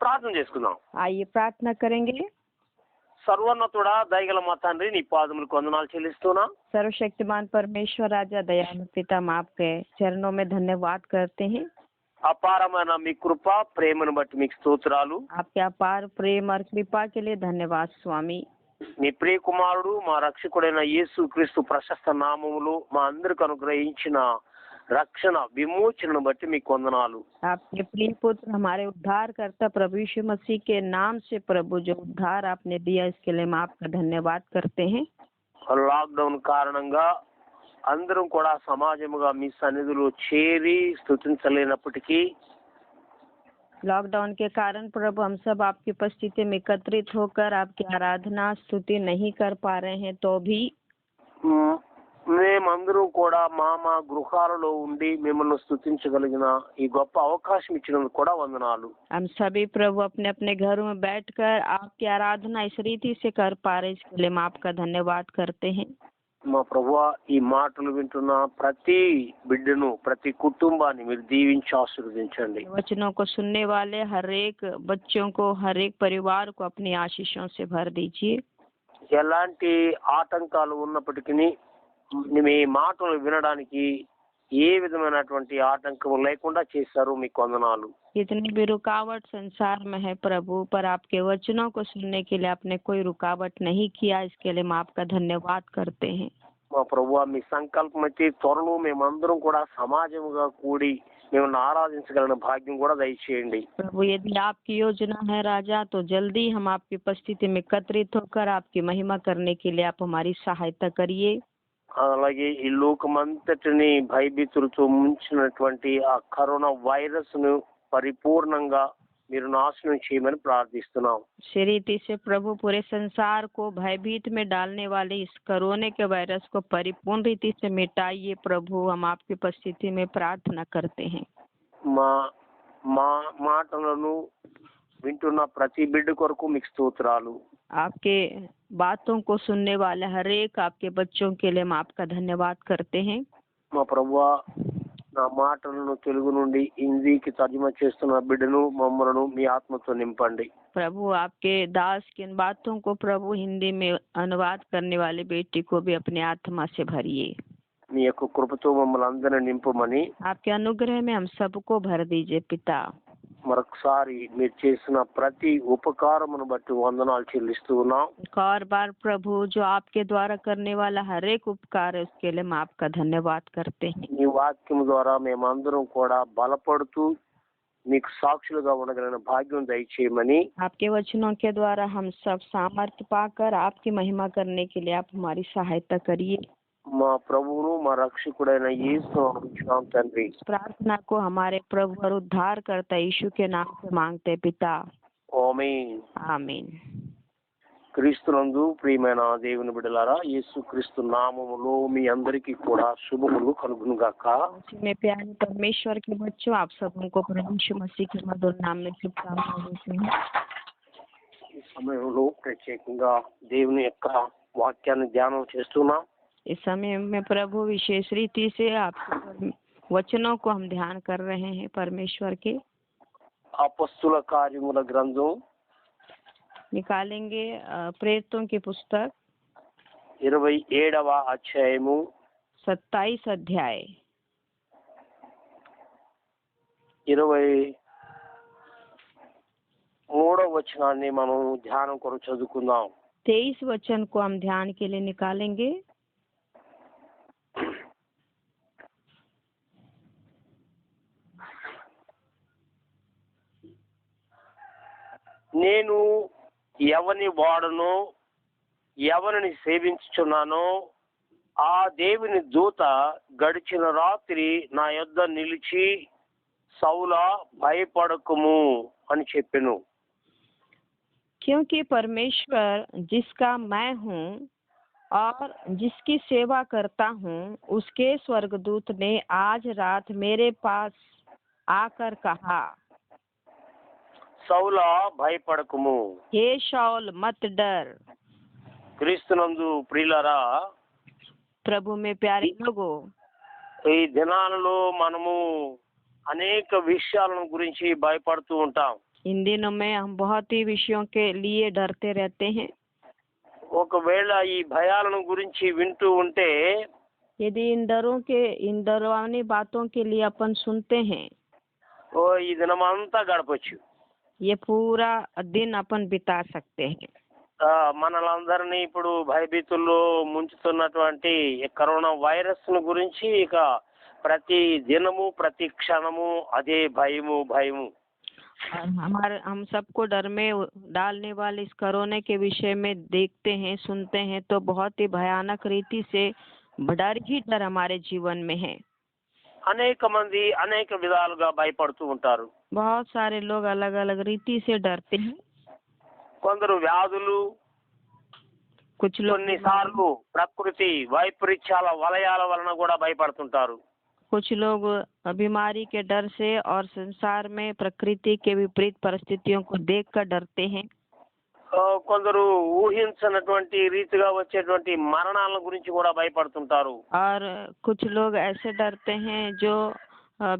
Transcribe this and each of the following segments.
ప్రార్థన చేసుకుందాం. आइए प्रार्थना करेंगे। సర్వోన్నతుడా దయగల మా తండ్రి, నీ పాదములకు వందనాలు చెల్లిస్తున్నా. सर्वशक्तिमान परमेश्वर राजा दयालु पिता, हम आपके चरणों में धन्यवाद करते हैं। అపారమైన మీ కృప ప్రేమను బట్టి మీకు స్తోత్రాలు. आपके अपार प्रेम और कृपा के लिए धन्यवाद स्वामी। నీ ప్రియ కుమారుడు మా రక్షకుడైన యేసు క్రీస్తు ప్రశస్త నామములో మా అందరికి అనుగ్రహించిన రక్షణ విమోచనను బట్టి మీకు వందనాలు. आपके प्रिय पुत्र हमारे उद्धारकर्ता प्रभु यीशु मसीह के नाम से प्रभु जो उद्धार आपने दिया इसके लिए हम आपका धन्यवाद करते हैं। లాక్డౌన్ కారణంగా అందరం కూడా సమాజముగా మీ సన్నిధిలో చేరి స్తుతించలేనప్పటికీ लॉकडाउन के कारण प्रभु हम सब आपकी उपस्थिति में एकत्रित होकर आपकी आराधना स्तुति नहीं कर पा रहे हैं, तो भी మేమందరం కూడా మా గృహాలలో ఉండి మిమ్మల్ని స్తుతించగలిగిన ఈ గొప్ప అవకాశం ఇచ్చినందుకు కూడా వందనాలు. हम सभी प्रभु अपने अपने घरों में बैठकर आपकी आराधना इस रीति से कर पा रहे, इसके लिए हम आपका धन्यवाद करते हैं। మా ప్రభువా, ఈ మాటలు వింటున్న ప్రతి బిడ్డను, ప్రతి కుటుంబాన్ని మీరు దీవించి ఆశీర్వదించండి. वचनों को सुनने वाले हर एक बच्चों को, हर एक परिवार को अपनी आशीषों से भर दीजिए। ఎలాంటి ఆటంకాలు ఉన్నప్పటికీ మీ మాటలు వినడానికి ఏ విధమైనటువంటి ఆటంకం లేకుండా చేశారు, మీకు వందనాలు. जितनी भी रुकावट संसार में है प्रभु, पर आपके वचनों को सुनने के लिए आपने कोई रुकावट नहीं किया, इसके लिए हम आपका धन्यवाद करते हैं। మా ప్రభువా, మీ సంకల్పం అయితే త్వరలో మేమందరం కూడా సమాజముగా కూడి మిమ్మల్ని ఆరాధించగలిగిన భాగ్యం కూడా దయచేయండి. प्रभु यदि आपकी योजना है राजा, तो जल्दी हम आपकी उपस्थिति में एकत्रित होकर आपकी महिमा करने के लिए आप हमारी सहायता करिए। అలాగే ఈ లోకమంతటిని భయభీతులతో ముంచినటువంటి ఆ కరోనా వైరస్ ను పరిపూర్ణంగా మీరు నాశనం చేయమని ప్రార్థిస్తున్నాం. इसी रीति से प्रभु पूरे संसार को भयभीत में डालने वाले इस कोरोना के वायरस को परिपूर्ण रीति से मिटाइए प्रभु, हम आपकी उपस्थिति में प्रार्थना करते हैं। మా మా మాటలను వింటున్న ప్రతి బిడ్డ కొరకు మీకు స్తోత్రాలు. आपके बातों को सुनने वाले हर एक आपके बच्चों के लिए हम आपका धन्यवाद करते हैं। మా ప్రభువా, నా మాటలను తెలుగు నుండి హిందీకి తర్జుమా చేస్తున్న బిడ్డను మమ్మలను మీ ఆత్మతో నింపండి. प्रभु आपके दास की इन बातों को प्रभु हिंदी में अनुवाद करने वाले बेटी को भी अपने आत्मा से भरिए। మీ యొక్క కృపతో మమ్మల్ని అందరినీ నింపమని आपके अनुग्रह में हम सबको भर दीजिए पिता। మరొకసారి మీరు చేసిన ప్రతి ఉపకారమును బట్టి వందనాలు చెల్లిస్తూ ఉన్నాం. एक और बार प्रभु जो आपके द्वारा करने वाला हर एक उपकार है उसके लिए हम आपका धन्यवाद करते हैं। మీ వాక్యం ద్వారా మేమందరం కూడా బలపడుతూ మీకు సాక్షులుగా ఉండగలిగిన భాగ్యం దయచేయమని, आपके वचनों के द्वारा हम सब सामर्थ्य पाकर आपकी महिमा करने के लिए आप हमारी सहायता करिए। మా ప్రభువును మా రక్షకుడైన యేసు నామమున తండ్రి. प्रार्थना को हमारे प्रभु और उद्धार करता यीशु के नाम से मांगते पिता, ఆమేన్. आमीन। క్రీస్తునందు ప్రియమైన దేవుని బిడ్డలారా, యేసు క్రీస్తు నామములో మీ అందరికీ కూడా శుభములు కలుగును గాక. उसी में प्यारे परमेश्वर के बच्चों, आप सबों को प्रभु यीशु मसीह के मधुर नाम में शुभकामनाएं देते हैं। ఈ సమయంలో ప్రత్యేకంగా దేవుని యొక్క వాక్యాన్ని ధ్యానం చేస్తున్నాం. इस समय में प्रभु विशेष रीति से आपके वचनों को हम ध्यान कर रहे हैं परमेश्वर के। అపొస్తలుల కార్యముల గ్రంథం निकालेंगे प्रेरितों की पुस्तक 27వ అధ్యాయము 27 अध्याय 23వ వచనాన్ని మనం ధ్యానం కొరకు చదువుకుందాం. 23 वचन को हम ध्यान के लिए निकालेंगे। నేను ఎవని వాడను, ఎవరిని సేవించుచున్నానో ఆ దేవుని దూత గడిచిన రాత్రి నా యొద్ద నిలిచి, సౌలా భయపడకుము అని చెప్పెను. क्योंकि परमेश्वर जिसका मैं हूँ और जिसकी सेवा करता हूँ, उसके स्वर्गदूत ने आज रात मेरे पास आकर कहा, సౌలా భయపడకుము. हे शाऊल मत डर। క్రీస్తునందు ప్రియులారా, प्रभु में प्यारे लोगों, ఈ దినాలలో మనము అనేక విషయాలను గురించి భయపడుతూ ఉంటాం. इन दिनों में हम बहुत ही विषयों के लिए डरते रहते हैं। ఒకవేళ ఈ భయాలను గురించి వింటూ ఉంటే यदि इन डरावनी बातों के लिए अपन सुनते हैं, ఈ దినమంతా గడపచ్చు. ये पूरा दिन अपन बिता सकते हैं। మనలందరినీ ఇప్పుడు భయభీతుల్లో ముంచుతున్నటువంటి ఈ కరోనా వైరస్ ను గురించి ఇక ప్రతి దినము ప్రతి క్షణము అదే భయము భయము. और हम सबको डर में डालने वाले इस कोरोना के विषय में देखते हैं, सुनते हैं तो बहुत ही भयानक रीति से डर ही डर हमारे जीवन में है। అనేక మంది అనేక విధాలుగా భయపడుతూ ఉంటారు. बहुत सारे लोग अलग अलग रीति से डरते हैं। కొందరు వ్యాధులు, कुछ लोग కొన్నిసార్లు ప్రకృతి వైపరీత్యాల వలయాల వలన కూడా భయపడుతుంటారు. कुछ लोग बीमारी के डर से और संसार में प्रकृति के विपरीत परिस्थितियों को देखकर डरते हैं। కొందరు ఊహించనటువంటి రీతిగా వచ్చేటువంటి మరణాల గురించి కూడా భయపడుతుంటారు. और कुछ लोग ऐसे डरते हैं जो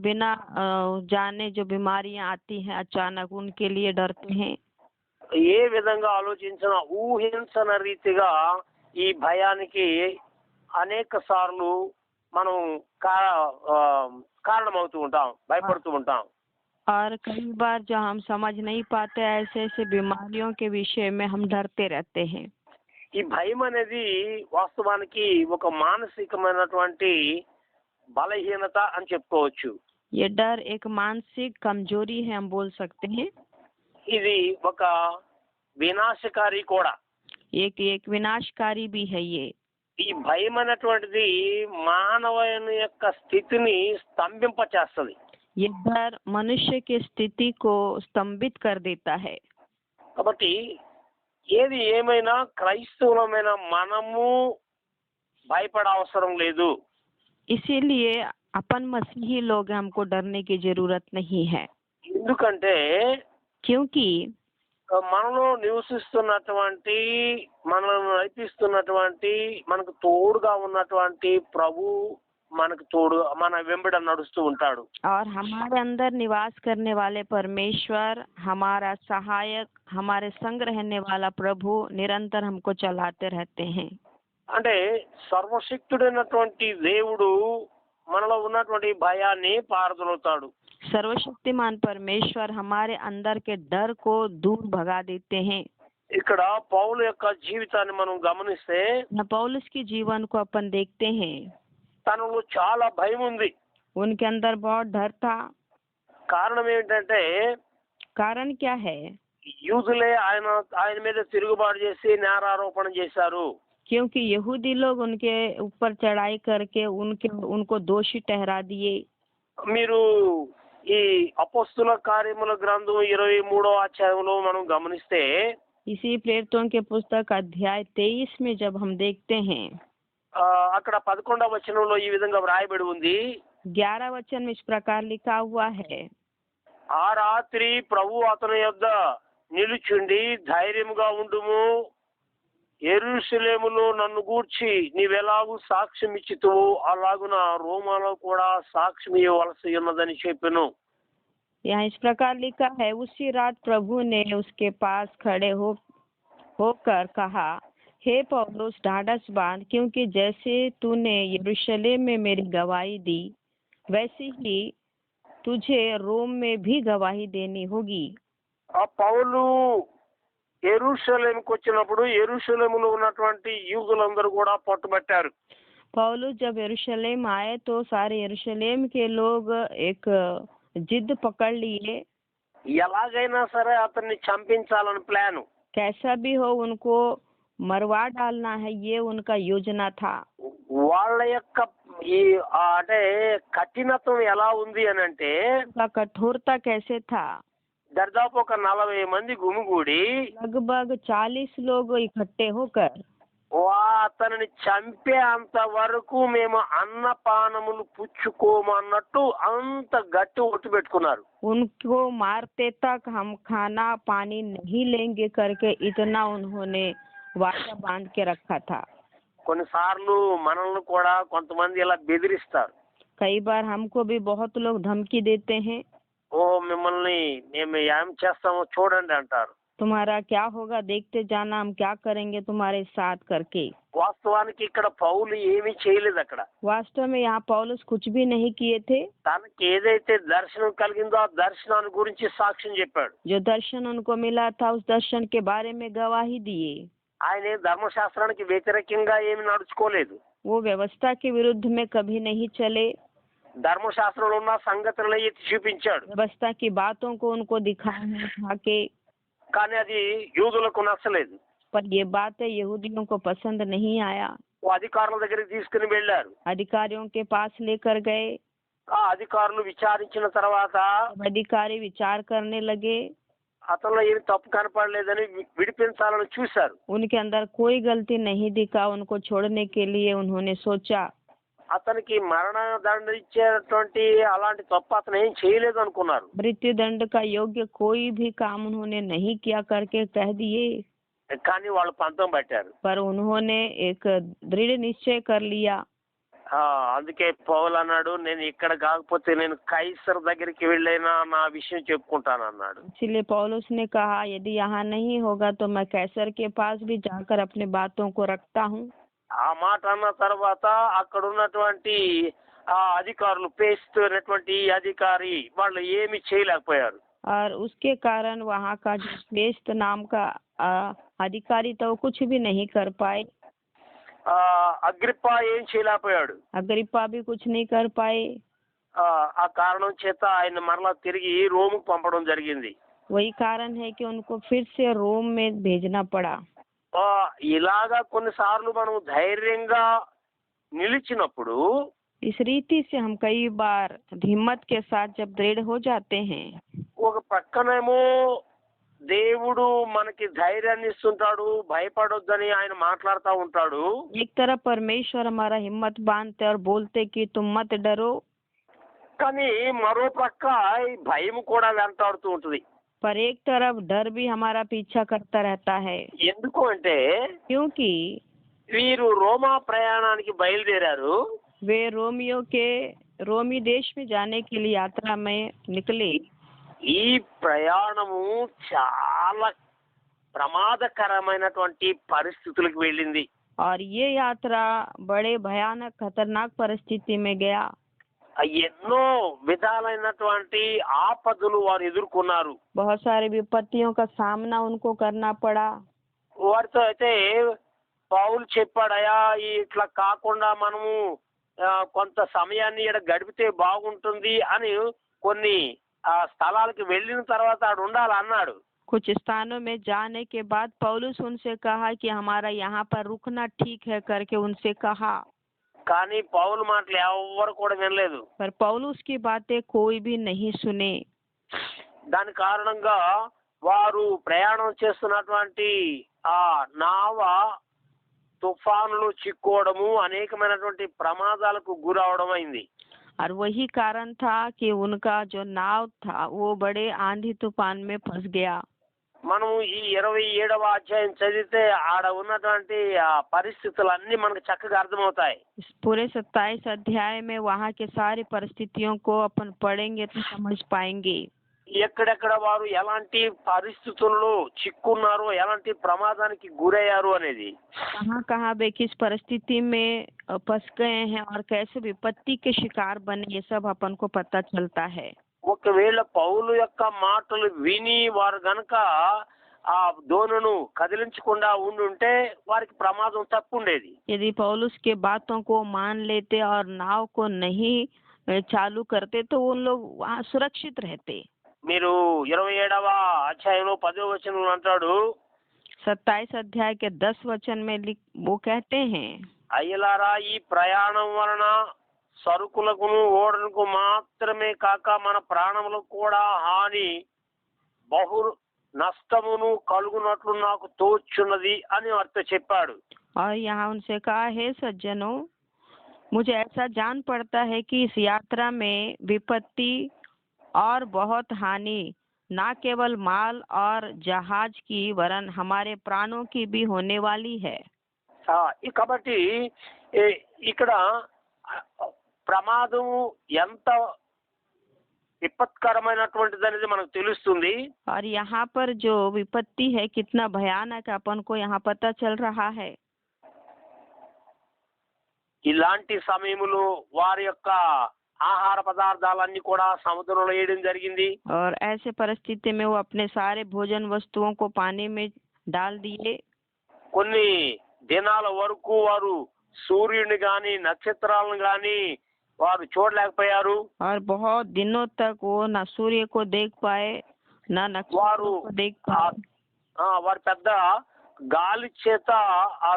बिना जाने जो बीमारियां आती हैं अचानक, उनके लिए डरते हैं। ఏ విధంగా ఆలోచించిన ఊహించన రీతిగా ఈ భయానికి అనేక సార్లు మనం కారణమవుతూ ఉంటాం, భయపడుతూ ఉంటాం. और कई बार जो हम समझ नहीं पाते ऐसे ऐसे बीमारियों के विषय में हम डरते रहते हैं। ఈ భయం అనేది వాస్తవానికి ఒక మానసికమైనటువంటి బలహీనత అని చెప్పుకోవచ్చు. ये डर एक मानसिक कमजोरी है, हम बोल सकते हैं। ఇది ఒక వినాశకారి కూడా. एक विनाशकारी भी है ये। ఈ భయం అనేటువంటిది మానవుని యొక్క స్థితిని స్తంభింపచేస్తుంది. ये डर मनुष्य की स्थिति को स्तंभित कर देता है। కాబట్టి ఏది ఏమైనా క్రైస్తవులమైన మనము భయపడ అవసరం లేదు. इसीलिए अपन मसीही लोग हमको डरने की जरूरत नहीं है। ఎందుకంటే क्योंकि మనలో నివసిస్తున్నటువంటి, మనల్ని నడిపిస్తున్నటువంటి, మనకు తోడుగా ఉన్నటువంటి ప్రభు మనకు తోడు, మన వెంబడ నడుస్తూ ఉంటాడు. और हमारे अंदर निवास करने वाले परमेश्वर, हमारा सहायक, हमारे संग रहने वाला प्रभु निरंतर हमको चलाते रहते हैं। అంటే సర్వశక్తుడైనటువంటి దేవుడు మనలో ఉన్నటువంటి భయాన్ని పారదోలుతాడు. सर्वशक्तिमान परमेश्वर हमारे अंदर के डर को दूर भगा देते हैं। ఇక్కడ పౌలు యొక్క జీవితాన్ని మనం గమనిస్తే पौलुस के जीवन को अपन देखते हैं, తనలో చాలా భయం ఉంది. उनके अंदर बहुत डर था। కారణం ఏంటంటే कारण क्या है? యూదులే ఆయన మీద తిరుగుబాటు చేసి నేరారోపణ చేశారు. क्योंकि यहूदी लोग उनके ऊपर चढ़ाई करके उनको दोषी ठहरा दिए। మీరు ఈ అపోస్తుల కార్యముల గ్రంథం 23వ అధ్యాయంలో మనం గమనిస్తే इसी प्रेरितों के पुस्तक अध्याय 23 में जब हम देखते हैं, అక్కడ 11వ వచనంలో ఈ విధంగా వ్రాయబడి ఉంది. 11 वचन में इस प्रकार लिखा हुआ है, ఆ రాత్రి ప్రభు అతని యొద్ద నిలుచుండి ధైర్యముగా ఉండుము, యెరూషలేములో నన్ను గూర్చి నీవెలాగూ సాక్ష్యం ఇచ్చితువో అలాగున రోమాలో కూడా సాక్ష్యం ఇవ్వవలసి ఉన్నదని చెప్పెను. यहाँ इस प्रकार लिखा है, उसी रात प्रभु ने उसके पास खड़े होकर कहा, हे पौलुस ढाढ़स बांध, क्योंकि जैसे तूने यरूशलेम में मेरी गवाही दी वैसे ही तुझे रोम में भी गवाही देनी होगी। ఆ పౌలు యెరూషలేముకు వచ్చినప్పుడు యెరూషలేములో ఉన్నటువంటి యూదులందరూ కూడా పట్టుబట్టారు. पौलुस जब यरूशलेम आए तो सारे यरूशलेम के लोग एक जिद पकड़ लिए, ఎలాగైనా సరే అతన్ని చంపించాలని ప్లాను. कैसा भी हो उनको मरवा डालना है, ये उनका योजना था। వాళ్ళ యొక్క ఈ అంటే కఠినత్వం ఎలా ఉంది అని అంటే उनका कठोरता कैसे था? దాదాపు ఒక 40 మంది గుమిగూడి लगभग 40 लोग इकट्ठे होकर అతనిని చంపే అంత వరకు మేము అన్నపానములు పుచ్చుకోమన్నట్టు అంత గట్టి ఒట్టు పెట్టుకున్నారు. उनको मारते तक हम खाना पानी नहीं लेंगे करके इतना उन्होंने वादा बांध के रखा था। కొన్నిసార్లు మనల్ని కూడా కొంతమంది ఇలా బెదిరిస్తారు. कई बार हमको भी बहुत लोग धमकी देते हैं। ఓ మిమ్మల్ని మేము ఏం చేస్తామో చూడండి అంటారు. तुम्हारा क्या होगा देखते जाना, हम क्या करेंगे तुम्हारे साथ करके। వాస్తవానికి ఇక్కడ పౌలు ఏమీ చేయలేదు అక్కడ. वास्तव में यहाँ पौलुस कुछ भी नहीं किए थे। తనకి ఏదైతే దర్శనం కలిగిందో ఆ దర్శనాన్ని గురించి సాక్ష్యం చెప్పాడు. जो दर्शन उनको मिला था उस दर्शन के बारे में गवाही दिए। ఆయన ధర్మశాస్త్రానికి వ్యతిరేకంగా ఏమి నడుచుకోలేదు. वो व्यवस्था के विरुद्ध में कभी नहीं चले। ధర్మశాస్త్రంలో ఉన్న సంగతులను ఎత్తి చూపించాడు. व्यवस्था की बातों को उनको दिखाया था कि, కానీ అది యూదులకు నచ్చలేదు. पर ये बातें यहूदियों को पसंद नहीं आया। ఓ అధికారుల దగ్గరికి తీసుకుని వెళ్ళారు. अधिकारियों के पास लेकर गए। ఆ అధికారులు విచారించిన తర్వాత अधिकारी विचार करने लगे। అతనిలో ఏమి తప్పు కనపడలేదని విడిపించాలని చూశారు. उनके अंदर कोई गलती नहीं दिखा। उनको छोड़ने के लिए उन्होंने सोचा। అతనికి మరణ దండ ఇచ్చేటువంటి అలాంటి తప్పు అతను ఏం చేయలేదు అనుకున్నారు. मृत्यु दंड का योग्य कोई भी काम उन्होंने नहीं किया करके कह दिए। కానీ వాళ్ళు పంతం పట్టారు. पर उन्होंने एक दृढ़ निश्चय कर लिया। అందుకే పౌలు అన్నాడు, నేను ఇక్కడ కాకపోతే నేను కైసర్ దగ్గరికి వెళ్ళైనా నా విషయం చెప్పుకుంటాను అన్నాడు. इसलिए पौलुस ने कहा, यदि यहाँ नहीं होगा तो मैं कैसर के पास भी जाकर अपने बातों को रखता हूँ। ఆ మాట అన్న తర్వాత అక్కడ ఉన్నటువంటి ఆ అధికారులు పేస్తూ అనేటువంటి అధికారి వాళ్ళు ఏమి చేయలేకపోయారు. और उसके कारण वहाँ का जो फेस्त नाम का अधिकारी था वो कुछ भी नहीं कर पाए। అగ్రిప్ప ఏం చేయలేకపోయాడు. अग्रिप्पा भी कुछ नहीं कर पाए। ఆ కారణం చేత ఆయన మరలా తిరిగి రోముకు పంపడం జరిగింది. वही कारण है कि उनको फिर से रोम में भेजना पड़ा। ఇలాగా కొన్నిసార్లు మనం ధైర్యంగా నిలిచినప్పుడు इस रीति से हम कई बार हिम्मत के साथ जब दृढ़ हो जाते हैं, ఒక పక్కనేమో దేవుడు మనకి ధైర్యాన్ని ఇస్తుంటాడు, భయపడొద్దని ఆయన మాట్లాడుతూ ఉంటాడు. एक तरफ परमेश्वर हमारा हिम्मत बांधते और बोलते कि तुम मत डरो, కానీ మరో ప్రక్క ఈ భయం కూడా వెంటాడుతూ ఉంటుంది. पर एक तरफ डर भी हमारा पीछा करता रहता है। ఎందుకు అంటే क्योंकि వీరు రోమా ప్రయాణానికి బయలుదేరారు. वे रोमी देश में जाने के लिए यात्रा में निकले। ఈ ప్రయాణము చాలా ప్రమాదకరమైనటువంటి పరిస్థితులకు వెళ్ళింది. और ये यात्रा बड़े भयानक खतरनाक परिस्थिति में गया। ఎన్నో విధాలైనటువంటి ఆపదలు వారు ఎదుర్కొన్నారు. बहुत सारी विपत्तियों का सामना उनको करना पड़ा। వారితో అయితే పౌలు చెప్పాడయా, ఇట్లా కాకుండా మనము కొంత సమయాన్ని ఇక్కడ గడిపితే బాగుంటుంది అని కొన్ని స్థలాలకు వెళ్ళిన తర్వాత ఆడు ఉండాలి అన్నాడు. कुछ स्थानों में जाने के बाद पौलुस उनसे कहा कि हमारा यहाँ पर रुकना ठीक है करके उनसे कहा। కానీ పౌలు మాటలు ఎవరు కూడా వినలేదు. पर पौलुस की बातें कोई भी नहीं सुने। దాని కారణంగా వారు ప్రయాణం చేస్తున్నటువంటి ఆ నావ తుఫానులు చిక్కోవడము, అనేకమైనటువంటి ప్రమాదాలకు గురవడం అయింది. और वही कारण था कि उनका जो नाव था वो बड़े आंधी तूफान में फंस गया। మనం ఈ 27వ అధ్యాయం చదివితే ఆడ ఉన్నటువంటి ఆ పరిస్థితులన్నీ మనకు చక్కగా అర్థమవుతాయి. इस पूरे 27 अध्याय में वहाँ के सारी परिस्थितियों को अपन पढ़ेंगे तो समझ पाएंगे। ఎక్కడెక్కడ వారు ఎలాంటి పరిస్థితుల్లో చిక్కున్నారో, ఎలాంటి ప్రమాదానికి గురయ్యారు అనేది. कहाँ कहाँ वे किस परिस्थिति में फंस गए हैं और कैसे विपत्ति के शिकार बने, ये सब अपन को पता चलता है। ఒకవేళ పౌలు యొక్క మాటలు విని వారు గనక ఆ దోణును కదిలించకుండా ఉండుంటే వారికి ప్రమాదం తప్పుండేది. यदि पौलुस के बातों को मान लेते और नाव को नहीं चालू करते तो उन लोग वहाँ सुरक्षित रहते। మీరు 27వ అధ్యాయంలో 10వ వచనంలో అంటాడు, 27 अध्याय के 10 वचन में वो कहते हैं, అయ్యలారా, ఈ ప్రయాణం వలన సరుకులకును ఓడలకు మాత్రమే కాక మన ప్రాణములకు కూడా హాని, బహు నష్టమును కలుగునట్లు నాకు తోచున్నది అని వారితో చెప్పాడు. और यहाँ उनसे कहा, हे सज्जनों, मुझे ऐसा जान पड़ता है कि इस यात्रा में विपत्ति और बहुत हानि न केवल माल और जहाज की वरन हमारे प्राणों की भी होने वाली है। కాబట్టి ఇక్కడ ప్రమాదం ఎంత విపత్కరమైనటువంటిది అనేది మనకు తెలుస్తుంది. और यहाँ पर जो विपत्ति है कितना भयानक है, अपन को यहाँ पता चल रहा है। ఇలాంటి సమయంలో వారి యొక్క ఆహార పదార్థాలన్నీ కూడా సముద్రంలో వేయడం జరిగింది. और ऐसे परिस्थिति में वो अपने सारे भोजन वस्तुओं को पानी में डाल दिए। కొన్ని దినాల వరకు వారు సూర్యుని గాని నక్షత్రాలను గాని వారు చూడలేకపోయారు. और बहुत दिनों तक वो न सूर्य को देख पाए न వారు नक्षत्रों को देख पाए। వారు పెద్ద గాలి చేత ఆ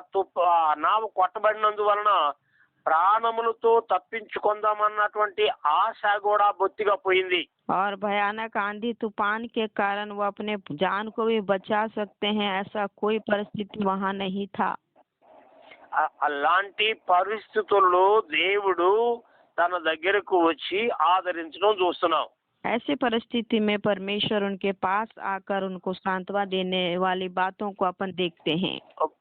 నావ కొట్టబడినందువలన ప్రాణములతో తప్పించుకుందామన్నటువంటి ఆశ కూడా బొత్తిగా పోయింది. और भयानक आंधी तूफान के कारण वो अपने जान को भी बचा सकते हैं, ऐसा कोई परिस्थिति वहाँ नहीं था। అలాంటి పరిస్థితుల్లో దేవుడు తన దగ్గరకు వచ్చి ఆదరించడం చూస్తున్నాం. ऐसे परिस्थिति में परमेश्वर उनके पास आकर उनको सांत्वना देने वाली बातों को अपन देखते हैं।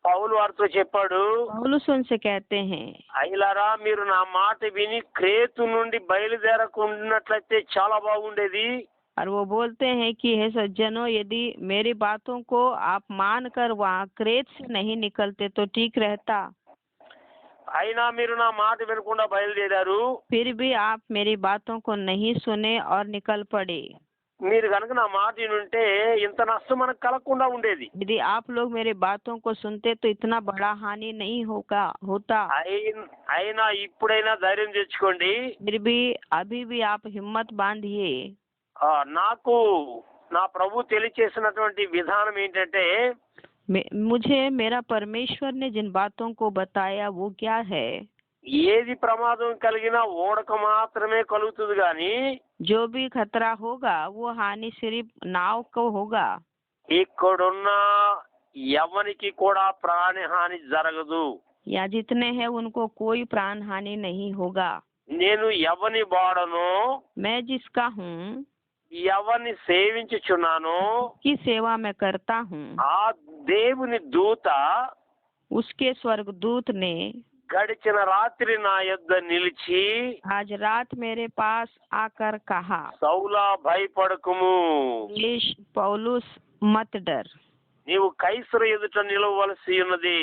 పౌలు వారితో చెప్పాడు, पौलुस उनसे कहते हैं, అయ్యలారా మీరు నా మాట విని క్రేతు నుండి బయలుదేరకుండినట్లయితే చాలా బాగుండేది. और वो बोलते हैं कि हे सज्जनों, यदि मेरी बातों को आप मानकर वहाँ क्रेत से नहीं निकलते तो ठीक रहता। అయినా మీరు నా మాట వినకుండా బయలుదేరారు. फिर भी आप मेरी बातों को नहीं सुने और निकल पड़े। మీరు కనుక నా మాట వినుంటే ఇంత నష్టం మనకు కలగకుండా ఉండేది. यदि आप लोग मेरी बातों को सुनते तो इतना बड़ा हानि नहीं होता। అయినా ఇప్పుడైనా ధైర్యం తెచ్చుకోండి. फिर भी अभी भी आप हिम्मत बांधिए। నాకు నా ప్రభు తెలియచేసినటువంటి విధానం ఏంటంటే मुझे मेरा परमेश्वर ने जिन बातों को बताया वो क्या है, ఏది ప్రమాదం కలిగినా ఓడకు మాత్రమే కలుగుతుంది కానీ जो भी खतरा होगा वो हानि सिर्फ नाव को होगा। ఇక్కడున్న ఎవరికి కూడా ప్రాణహాని జరగదు. या जितने हैं उनको कोई प्राण हानि नहीं होगा। నేను ఎవని వాడను, मैं जिसका हूँ, ఎవరిని సేవించుచున్నాను, की सेवा मैं करता हूँ, ఆ దేవుని దూత उसके स्वर्गदूत ने గడిచిన రాత్రి నా యొద్ద నిలిచి आज रात मेरे पास आकर कहा, సౌలా భయపడకుము, पौलुस मत डर, నీవు కైసరు ఎదుట నిలవలసి ఉన్నది.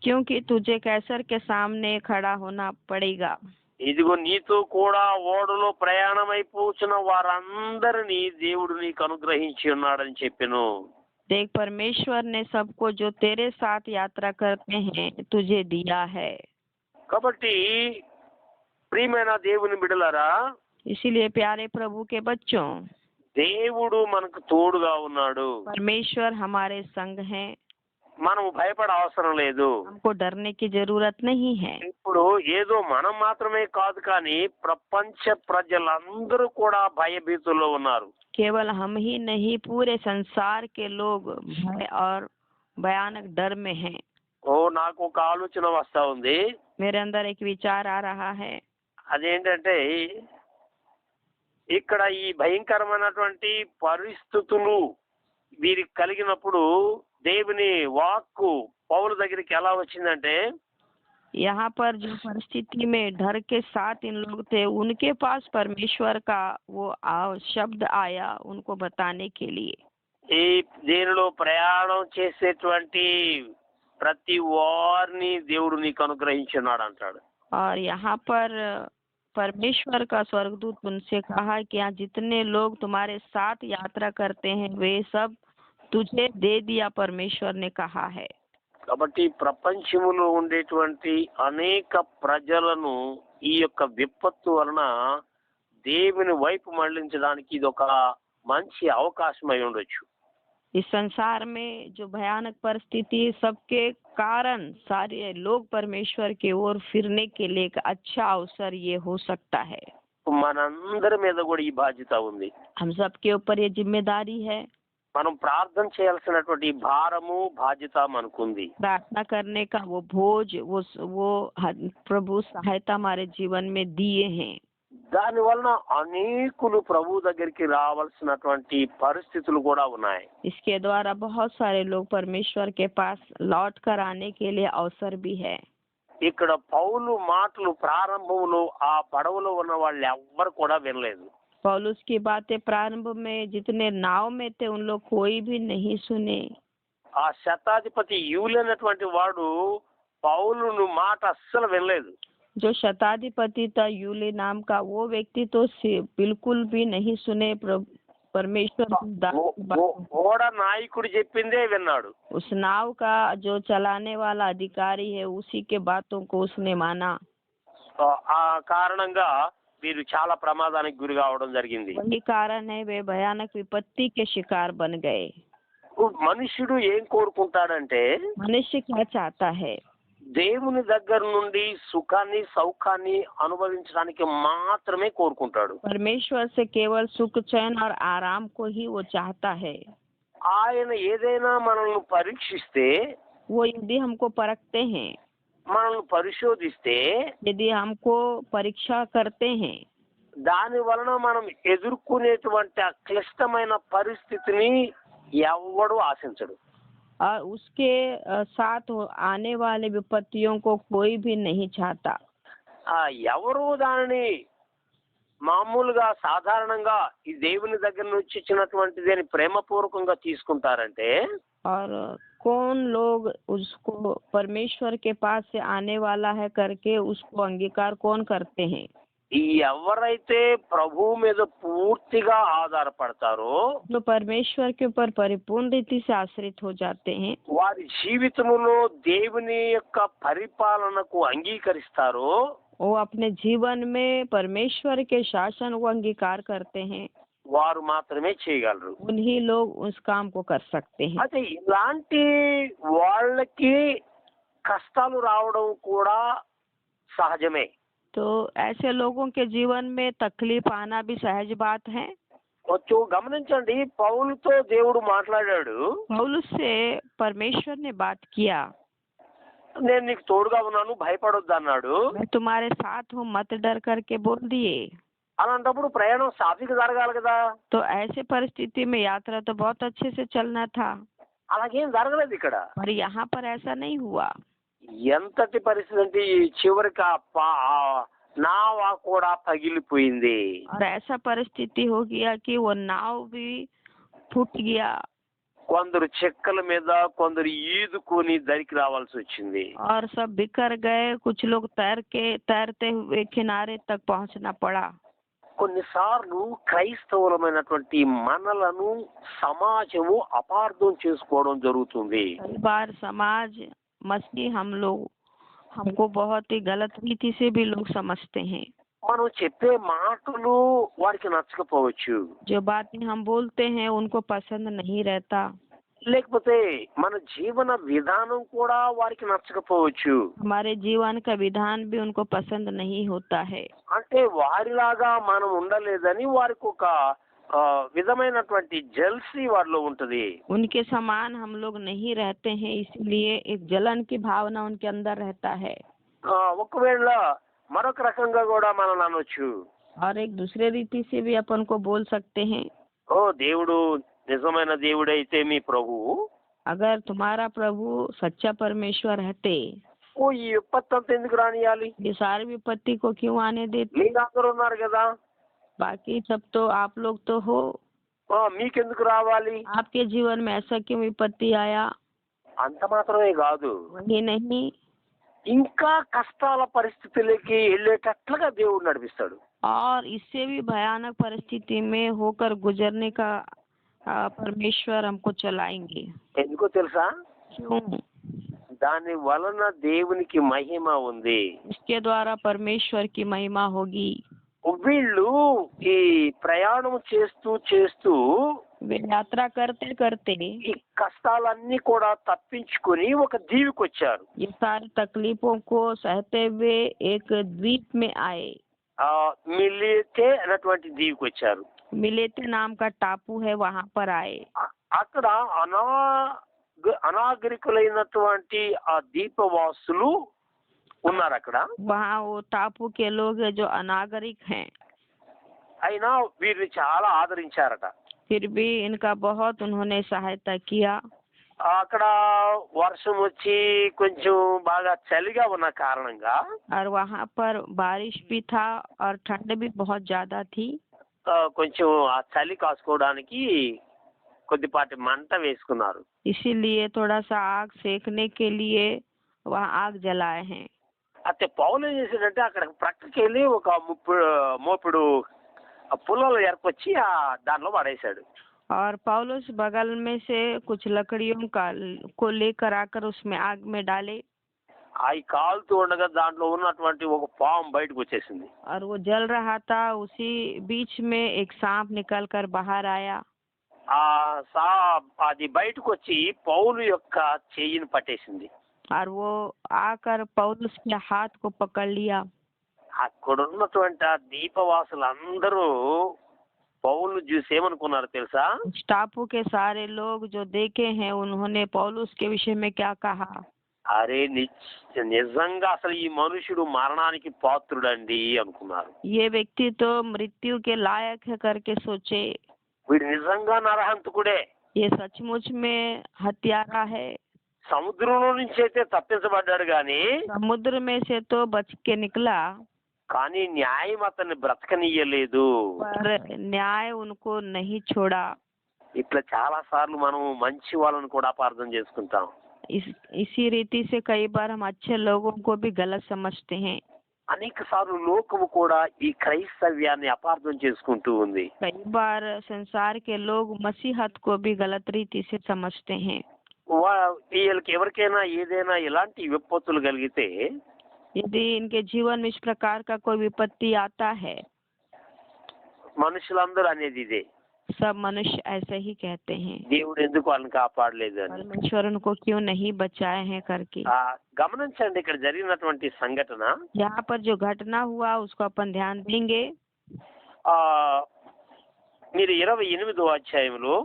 क्योंकि तुझे कैसर के सामने खड़ा होना पड़ेगा। ఇదిగో నీతో కూడా ఓడలో ప్రయాణమైపోతున్న వారందరినీ దేవుడు నీకు అనుగ్రహించి ఉన్నాడని చెప్పెను. देख, परमेश्वर ने सबको जो तेरे साथ यात्रा करते हैं तुझे दिया है। కాబట్టి ప్రియమైన దేవుని బిడ్డలారా, इसीलिए प्यारे प्रभु के बच्चों, దేవుడు మనకు తోడుగా ఉన్నాడు. परमेश्वर हमारे संग हैं, మనం భయపడ అవసరం లేదు. हमको डरने की जरूरत नहीं है। ఇప్పుడు ఏదో మనం మాత్రమే కాదు కానీ ప్రపంచ ప్రజలందరూ కూడా భయభీతుల్లో ఉన్నారు. केवल हम ही नहीं, पूरे संसार के लोग भय और भयानक डर में हैं। నాకు ఒక ఆలోచన వస్తా ఉంది. मेरे अंदर एक विचार आ रहा है। అదేంటంటే ఇక్కడ ఈ భయంకరమైనటువంటి పరిస్థితులు వీరికి కలిగినప్పుడు దేవుని వాక్కు పౌలు దగ్గరికి ఎలా వచ్చిందంటే, यहाँ पर जो परिस्थिति में डर के साथ इन लोग थे, उनके पास परमेश्वर का वो शब्द आया उनको बताने के लिए। ఈ దీనిలో ప్రయాణం చేసేటువంటి ప్రతి వారిని దేవుడు నీకు అనుగ్రహించున్నాడు అంటాడు. और यहाँ पर परमेश्वर का स्वर्गदूत उनसे कहा कि यहाँ जितने लोग तुम्हारे साथ यात्रा करते हैं वे सब तुझे दे दिया, परमेश्वर ने कहा है। కాబట్టి ప్రపంచంలో ఉండేటువంటి అనేక ప్రజలను ఈ యొక్క విపత్తు వలన దేవుని వైపు మళ్లించడానికి ఇది ఒక మంచి అవకాశం అయి ఉండొచ్చు. इस संसार में जो भयानक परिस्थिति, सबके कारण सारे लोग परमेश्वर की ओर फिरने के लिए एक अच्छा अवसर ये हो सकता है। మనందరి మీద కూడా ఈ బాధ్యత ఉంది. हम सबके ऊपर ये जिम्मेदारी है। మనం ప్రార్థన చేయాల్సినటువంటి భారము బాధ్యత మనకుంది. प्रार्थना करने का वो बोझ, वो प्रभु सहायता हमारे जीवन में दिए हैं। దాని వలన అనేకులు ప్రభు దగ్గరికి రావాల్సినటువంటి పరిస్థితులు కూడా ఉన్నాయి. इसके द्वारा बहुत सारे लोग परमेश्वर के पास लौट कर आने के लिए अवसर भी है। ఇక్కడ పౌలు మాటలు ప్రారంభంలో ఆ పడవలో ఉన్న వాళ్ళు ఎవ్వరు కూడా వినలేదు. पौलुस की बातें प्रारंभ में जितने नाव में थे उन लोग कोई भी नहीं सुने। ఆ శతాధిపతి యూలి అనేటువంటి వాడు పౌలును మాట అస్సలు వినలేదు. जो शताधिपति था यूली नाम का, वो व्यक्ति तो बिल्कुल भी नहीं सुने परमेश्वर की दास की बातों को। ఓడ నాయకుడు చెప్పిందే విన్నాడు. उस नाव का जो चलाने वाला अधिकारी है उसी के बातों को उसने माना। ఆ కారణంగా వీరు చాలా ప్రమాదానికి గురి కావడం జరిగింది. वही कारण है वे भयानक विपत्ति के शिकार बन गए। మనుషుడు ఏం కోరుకుంటాడంటే मनुष्य क्या चाहता है? దేవుని దగ్గర నుండి సుఖాన్ని సౌఖ్యాన్ని అనుభవించడానికి మాత్రమే కోరుకుంటాడు. परमेश्वर से केवल सुख चैन और आराम को ही वो चाहता है। ఆయన ఏదైనా మనల్ని పరీక్షిస్తే, वो यदि हमको परखते हैं, మనల్ని పరిశోధిస్తే, यदि हमको परीक्षा करते हैं, దాని వలన మనం ఎదుర్కొనేటువంటి ఆ క్లిష్టమైన పరిస్థితిని ఎవడు ఆశించడు. और उसके साथ आने वाले विपत्तियों को कोई भी नहीं चाहता। ఎవరు దానిని మామూలుగా సాధారణంగా ఈ దేవుని దగ్గర నుంచి ఇచ్చినటువంటిది అని ప్రేమపూర్వకంగా తీసుకుంటారంటే, और कौन लोग उसको परमेश्वर के पास से आने वाला है करके उसको अंगीकार कौन करते हैं? ఈ ఎవరైతే ప్రభువు మీద పూర్తిగా ఆధారపడతారో, जो परमेश्वर के ऊपर परिपूर्ण रीति से आश्रित हो जाते हैं, వారి జీవితంలో దేవుని యొక్క పరిపాలనకు అంగీకరిస్తారో, वो अपने जीवन में परमेश्वर के शासन को अंगीकार करते हैं, వారు మాత్రమే చేయగలరు. उन्हीं लोग उस काम को कर सकते हैं। అయితే ఇలాంటి వాళ్ళకి కష్టాలు రావడం కూడా సహజమే. तो ऐसे लोगों के जीवन में तकलीफ आना भी सहज बात है। కొంచెం గమనించండి, పౌలుతో దేవుడు మాట్లాడాడు. पौलुस से परमेश्वर ने बात किया, నేను నీకు తోడుగా ఉన్నాను, భయపడొద్దు అన్నాడు. मैं तुम्हारे साथ हूँ, मत डर करके बोल दिए। అలాంటప్పుడు ప్రయాణం సాఫీగా జరగాలి కదా. तो ऐसे परिस्थिति में यात्रा तो बहुत अच्छे से चलना था, అలాగేం జరగలేదు ఇక్కడ. पर यहाँ पर ऐसा नहीं हुआ। ఎంతటి పరిస్థితి అంటే ఈ చివరికి నావ కూడా పగిలిపోయింది. और ऐसा परिस्थिति हो गया कि वो नाव भी फूट गया కొందరు చెక్కల మీద, కొందరు ఈదుకొని దరికి రావాల్సి వచ్చింది. और सब बिखर गए, कुछ लोग तैरते हुए किनारे तक पहुंचना पड़ा। కొన్నిసార్లు క్రైస్తవులమైనటువంటి మనలను సమాజము అపార్థం చేసుకోవడం జరుగుతుంది. कई बार समाज मसीह हमको बहुत ही गलत रीति से भी लोग समझते हैं। మనం చెప్పే మాటలు వారికి నచ్చకపోవచ్చు, जो बातें हम बोलते हैं उनको पसंद नहीं रहता, లేకపోతే మన జీవన విధానం కూడా వారికి నచ్చకపోవచ్చు. हमारे जीवन का विधान भी उनको पसंद नहीं होता है। అంటే వారిలాగా మనం ఉండలేదని వారికి ఒక విధమైనటువంటి జెల్సీ వారిలో ఉంటది. उनके समान हम लोग नहीं रहते हैं, इसलिए एक जलन की भावना उनके अंदर रहता है। ఒకవేళ మరొక రకంగా కూడా మనం అనొచ్చు, और एक दूसरे रीति से भी अपन को बोल सकते हैं, ఓ దేవుడు నిజమైన దేవుడైతే మీ ప్రభువు, अगर तुम्हारा प्रभु सच्चा परमेश्वर रहते ఓ ఈ విపత్తు అంతా ఎందుకు రానియాలి? ये सारी विपत्ति को क्यों आने देते? మీరందరూ ఉన్నారు కదా, बाकी सब तो आप लोग तो हो, మీకెందుకు రావాలి? आपके जीवन में ऐसा क्यों विपत्ति आया? అంత మాత్రమే కాదు, वही नहीं, ఇంకా కష్టాల పరిస్థితులకి వెళ్ళేటట్లుగా దేవుడు నడిపిస్తాడు. और इससे भी भयानक परिस्थिति में होकर गुजरने का परमेश्वर हमको चलाएंगे। ఎందుకో తెలుసా? क्यों? దాని వలన దేవునికి మహిమ ఉంది. इसके द्वारा परमेश्वर की महिमा होगी। వీళ్ళు ఈ ప్రయాణం చేస్తూ చేస్తూ वे यात्रा करते करते ఈ కష్టాలన్నీ కూడా తప్పించుకొని ఒక దీవికి వచ్చారు. ये सारी तकलीफों को सहते हुए एक द्वीप में आए। మిలితే అనేటువంటి దీవికి వచ్చారు. मिलेते नाम का टापू है, वहाँ पर आए। అక్కడ అనాగరికులైనటువంటి ఆ దీపవాసులు ఉన్నారు అక్కడ. वहाँ वो टापू के लोग हैं जो अनागरिक हैं, అయినా వీరిని చాలా ఆదరించారట. फिर भी इनका बहुत उन्होंने सहायता किया। అక్కడ వర్షం వచ్చి కొంచెం బాగా చలిగా ఉన్న కారణంగా और वहाँ पर बारिश भी था और ठंड भी बहुत ज्यादा थी। కొంచెం ఆ చలి కాసుకోవడానికి కొద్దిపాటి మంట వేసుకున్నారు. इसीलिए थोड़ा सा आग सेकने के लिए वहाँ आग जलाए हैं। అయితే పౌలు ఏం చేశాడంటే అక్కడ ప్రక్కకి వెళ్ళి ఒక మోపుడు పుల్లలు ఏర్పొచ్చి దానిలో పడేశాడు. और पौलुस बगल में से कुछ लकड़ियों को लेकर आकर उसमें आग में डाले అవి కాలుతూ ఉండగా దాంట్లో ఉన్నటువంటి ఒక పాము బయటకు వచ్చేసింది. और वो जल रहा था। उसी बीच में एक सांप निकल कर बाहर आया అది బయటకు వచ్చి పౌలు యొక్క చెయ్యిని పట్టేసింది. और वो आकर पौलुस के हाथ को पकड़ लिया। అక్కడ ఉన్నటువంటి ఆ దీపవాసులందరూ పౌలు చూసి ఏమనుకున్నారు తెలుసా? उस टापू के सारे लोग जो देखे हैं उन्होंने पौलुस के विषय में क्या कहा? అరే నిజంగా అసలు ఈ మనుషుడు మరణానికి పాత్రుడండి అనుకున్నారు. ये వ్యక్తి तो मृत्यु के लायक है करके सोचे। వీడు నిజంగా నరహంతకుడే. ये सचमुच में हत्यारा है। సముద్రంలో నుంచి అయితే తప్పించబడ్డాడు గాని समुद्र में से तो बच के निकला, కానీ న్యాయం అతన్ని బ్రతకనీయలేదు. पर न्याय उनको नहीं छोड़ा। ఇట్లా చాలా సార్లు మనం మంచి వాళ్ళని కూడా అపార్థం చేసుకుంటాం. इसी रीति से कई बार हम अच्छे लोगों को भी गलत समझते हैं। అనేక సార్లు లోకము కూడా ఈ క్రైస్తవ్యాన్ని అపార్థం చేసుకుంటూ ఉంది. कई बार संसार के लोग मसीहत को भी गलत रीति से समझते हैं। వీళ్ళకి ఎవరికైనా ఏదైనా ఇలాంటి విపత్తులు కలిగితే यदि इनके जीवन में इस प्रकार का कोई विपत्ति आता है, మనుషులందరూ అనేది ఇదే, सब मनुष्य ऐसे ही कहते हैं, దేవుడు ఎందుకు వాళ్ళని కాపాడలేదు అని. परमेश्वर उनको क्यों नहीं बचाए हैं करके। గమనించండి ఇక్కడ జరిగినటువంటి సంఘటన. यहाँ पर जो घटना हुआ उसको अपन ध्यान देंगे। మీరు 28వ అధ్యాయంలో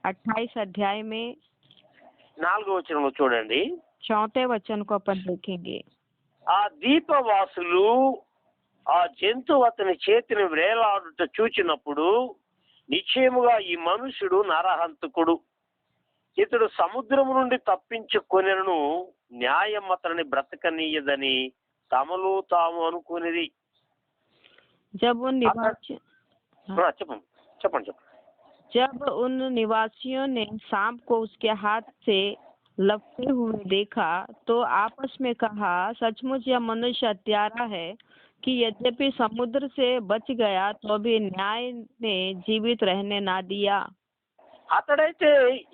28 अध्याय में 4వ వచనంలో చూడండి. 4 वचन को अपन देखेंगे। ఆ దీపవాసులు ఆ జంతువు అతని చేతిని వేలాడుట చూచినప్పుడు నిశ్చయముగా ఈ మనుషుడు నరహంతకుడు, ఇతడు సముద్రము నుండి తప్పించుకొనెను, న్యాయం అతనిని బ్రతకనీయదని తమలో తాము అనుకునేది. जब उन చెప్పండి చెప్పండి. जब उन निवासियों ने सांप को उसके हाथ से लपटे हुए देखा तो आपस में कहा, सचमुच यह मनुष्य हत्यारा है कि यद्यपि समुद्र से बच गया तो भी न्याय ने जीवित रहने ना दिया। అతడైతే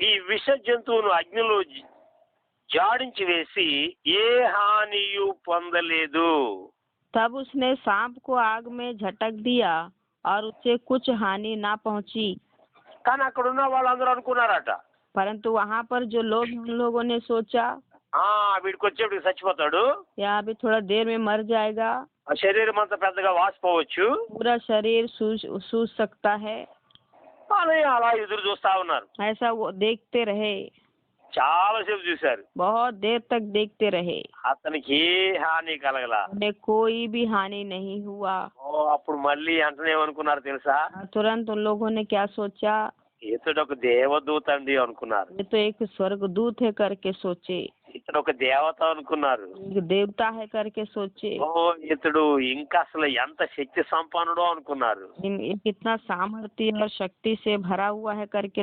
ఈ విష జంతువును అగ్నిలో జాడించి వేసి ఏ హానియు పొందలేదు. तब उसने सांप को आग में झटक दिया और उससे कुछ हानि ना पहुंची। కానీ అక్కడ ఉన్న వాళ్ళందరూ అనుకున్నారట, परंतु वहाँ पर जो लोग उन लोगों ने सोचा వీడికి వచ్చేప్పటికి చచ్చిపోతాడు, या अभी थोड़ा देर में मर जाएगा, ఆ శరీరం అంతా పెద్దగా వాసిపోవచ్చు पूरा शरीर सूज सकता है, అని అలా ఎదురు చూస్తా ఉన్నారు. ऐसा वो देखते रहे, చాలాసేపు చూశారు. बहुत देर तक देखते रहे, అతనికి ఏ హాని కలగల. उन्हें कोई भी हानि नहीं हुआ। అప్పుడు మళ్ళీ అంటనే ఏమనుకున్నారు తెలుసా? तुरंत उन लोगों ने क्या सोचा, ఇతడు ఒక దేవదూత అండి అనుకున్నారు. ये तो एक स्वर्गदूत है करके सोचे, ఇతడు ఒక దేవత అనుకున్నారు. एक देवता है करके सोचे, ఇతడు ఇంకా అసలు ఎంత శక్తి సంపన్నుడో అనుకున్నారు. ये कितना सामर्थ्य और शक्ति से भरा हुआ है करके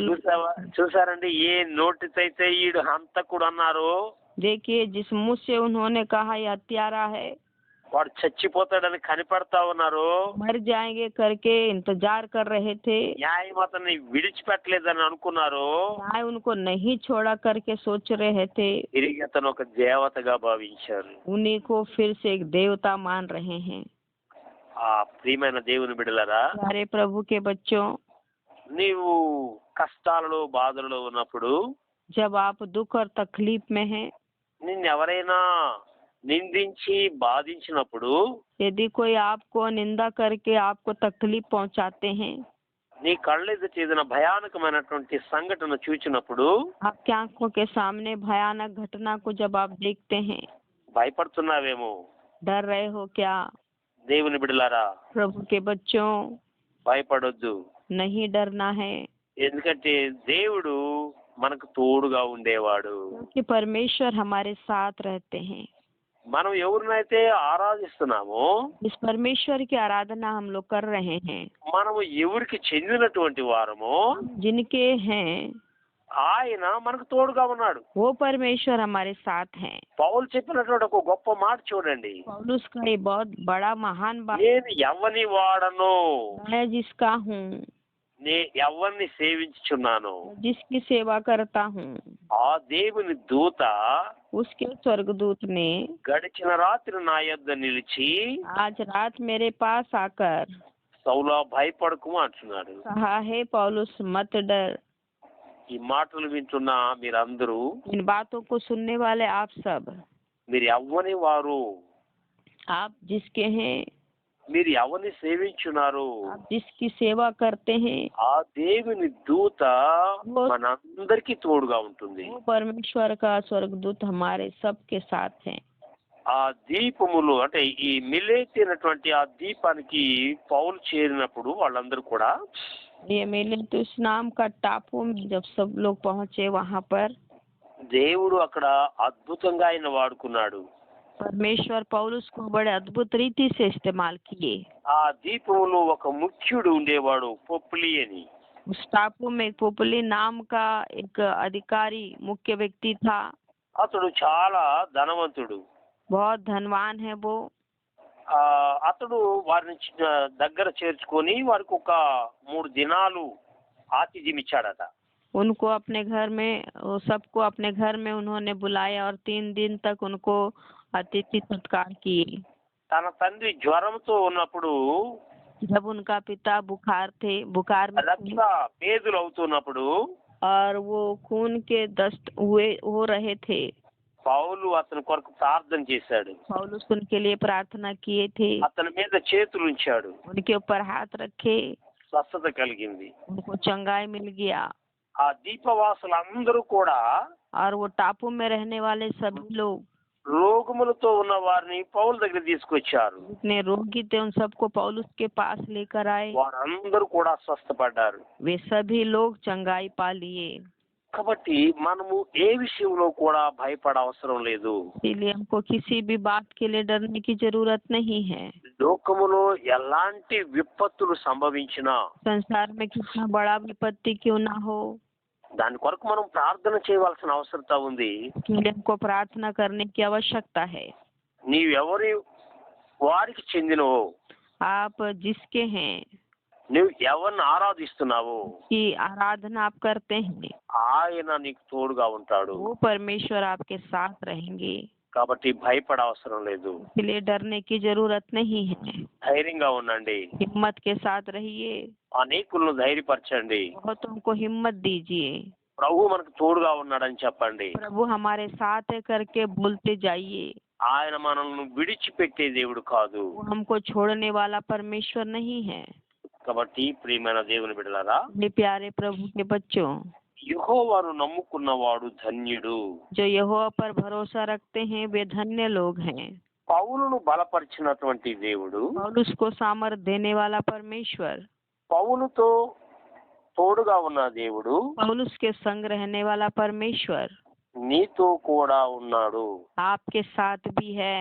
చూసారండి ఏ నోటితైతే ఈడు హంతకుడు అన్నారు, देखिए जिस मुंह से उन्होंने कहा ये हत्यारा है, వాడు చచ్చిపోతాడని కనిపెడతా ఉన్నారు, मर जाएंगे करके इंतजार कर रहे थे, న్యాయం అతన్ని విడిచిపెట్టలేదని అనుకున్నారు, न्याय उनको नहीं छोड़ा करके सोच रहे थे, తిరిగి అతను ఒక దేవతగా భావించారు. उन्हीं को फिर से एक देवता मान रहे हैं। ఆ ప్రియమైన దేవుని బిడ్డలారా, हमारे प्रभु के बच्चों, నీవు కష్టాలలో బాధలలో ఉన్నప్పుడు, जब आप दुख और तकलीफ में हैं, నిన్నెవరైనా నిందించి బాధించినప్పుడు, यदि कोई आपको निंदा करके आपको तकलीफ पहुंचाते हैं, నీ కళ్ళెదుట ఏదైనా భయానకమైనటువంటి సంఘటన చూచినప్పుడు, आपकी आंखों के सामने भयानक घटना को जब आप देखते हैं, భయపడుతున్నావేమో. डर रहे हो क्या? దేవుని బిడ్డలారా, प्रभु के बच्चों, భయపడొద్దు. नहीं डरना है, ఎందుకంటే దేవుడు మనకు తోడుగా ఉండేవాడు. क्योंकि परमेश्वर हमारे साथ रहते हैं। మనం ఎవరినైతే ఆరాధిస్తున్నామో जिस परमेश्वर की आराधना हम लोग कर रहे हैं, మనము ఎవరికి చెందినటువంటి వారమో जिनके हैं, ఆయన మనకు తోడుగా ఉన్నాడు. वो परमेश्वर हमारे साथ हैं। పౌలు చెప్పినటువంటి ఒక గొప్ప మాట చూడండి. पौलुस का ये बहुत बड़ा महान बात, నేను ఎవరిని వాడను, मैं जिसका हूँ, నే ఎవరిని సేవించుచున్నాను. जिसकी सेवा करता हूँ, ఆ దేవుని దూత उसके स्वर्गदूत ने గడిచిన రాత్రి నా యొద్ద నిలిచి आज रात मेरे पास आकर సౌలా భయపడకు అంటున్నాడు. कहा, हे पौलुस मत डर। ఈ మాటలు వింటున్న మీరందరూ, इन बातों को सुनने वाले आप सब, మీరు ఎవరిని వారు, आप जिसके हैं, మీరు ఎవరిని సేవించున్నారు, आप जिसकी सेवा करते हैं, ఆ దేవుని దూత మనందరికీ తోడుగా ఉంటుంది. वो परमेश्वर का स्वर्गदूत हमारे सबके साथ हैं। ఆ దీపములు అంటే ఈ మిలేత్ అనేటువంటి ఆ దీపానికి పౌలు చేరినప్పుడు వాళ్ళందరూ కూడా ये मिलेतुस नाम का टापू में जब सब लोग पहुंचे, वहाँ पर దేవుడు అక్కడ అద్భుతంగా ఆయన వాడుకున్నాడు. परमेश्वर पौलुस को बड़े अद्भुत रीति से इस्तेमाल किए। ఆ దీపములో ఒక ముఖ్యుడు ఉండేవాడు, పొప్లి అని. उस टापू में पोपली नाम का एक अधिकारी मुख्य व्यक्ति था। అతడు చాలా ధనవంతుడు. बहुत धनवान है वो। అతడు వారిని దగ్గర చేర్చుకొని వారికి ఒక 3 దినాలు ఆతిథ్యం ఇచ్చాడట. उनको अपने घर में, वो सबको अपने घर में उन्होंने बुलाया और 3 दिन तक उनको अतिथि सत्कार किए। తన తండ్రి జ్వరంతో ఉన్నప్పుడు, जब उनका पिता बुखार में थे, రక్త పేదులు అవుతున్నప్పుడు और वो खून के दस्त हो रहे थे, పౌలు అతని కొరకు ప్రార్థన చేశాడు. पौलुस उनके लिए प्रार्थना किए थे, అతని మీద చేతులు ఉంచాడు. उनके ऊपर हाथ रखे, స్వస్థత కలిగింది. उनको चंगाई मिल गया। ఆ దీపవాసులందరూ కూడా और वो टापू में रहने वाले सभी लोग, రోగములతో ఉన్న వారిని పౌలు దగ్గర తీసుకొచ్చారు. जितने रोगी थे उन सबको पौलुस के पास लेकर आए। వారందరూ కూడా స్వస్థపడ్డారు. वे सभी लोग चंगाई पा लिए। కాబట్టి మనము ఏ విషయంలో కూడా భయపడ అవసరం లేదు. इसीलिए हमको किसी भी बात के लिए डरने की जरूरत नहीं है। లోకములో ఎలాంటి విపత్తులు సంభవించినా संसार में कितना बड़ा विपत्ति क्यों ना हो, దాని కొరకు మనం ప్రార్థన చేయవలసిన అవసరత ఉంది. इसके लिए हमको प्रार्थना करने की आवश्यकता है। నీవెవరి వారికి చెందినవో, आप जिसके हैं, నువ్వు ఎవరిని ఆరాధిస్తున్నావో की आराधना आप करते हैं, ఆయన నీకు తోడుగా ఉంటాడు. वो परमेश्वर आपके साथ रहेंगे। కాబట్టి భయపడ అవసరం లేదు. इसलिए डरने की जरूरत नहीं है। ధైర్యంగా ఉండండి. हिम्मत के साथ रहिए, అనేకులను ధైర్యపరచండి. बहुतों को हिम्मत दीजिए। ప్రభు మనకు తోడుగా ఉన్నాడని చెప్పండి. प्रभु हमारे साथ है करके बोलते जाइए। ఆయన మనల్ని విడిచిపెట్టే దేవుడు కాదు. वो हमको छोड़ने वाला परमेश्वर नहीं है। కాబట్టి ప్రియమైన దేవుని బిడ్డలారా, मेरे प्यारे प्रभु के बच्चों, యెహోవాను నమ్ముకున్నవాడు ధన్యుడు. जो यहोवा पर भरोसा रखते हैं वे धन्य लोग हैं। పౌలును బలపరిచినటువంటి దేవుడు, पौलुस को सामर्थ देने वाला परमेश्वर, పౌలుతో తోడుగా ఉన్న దేవుడు पौलुस के संग रहने वाला परमेश्वर నీతో కూడా ఉన్నాడు. आपके साथ भी है,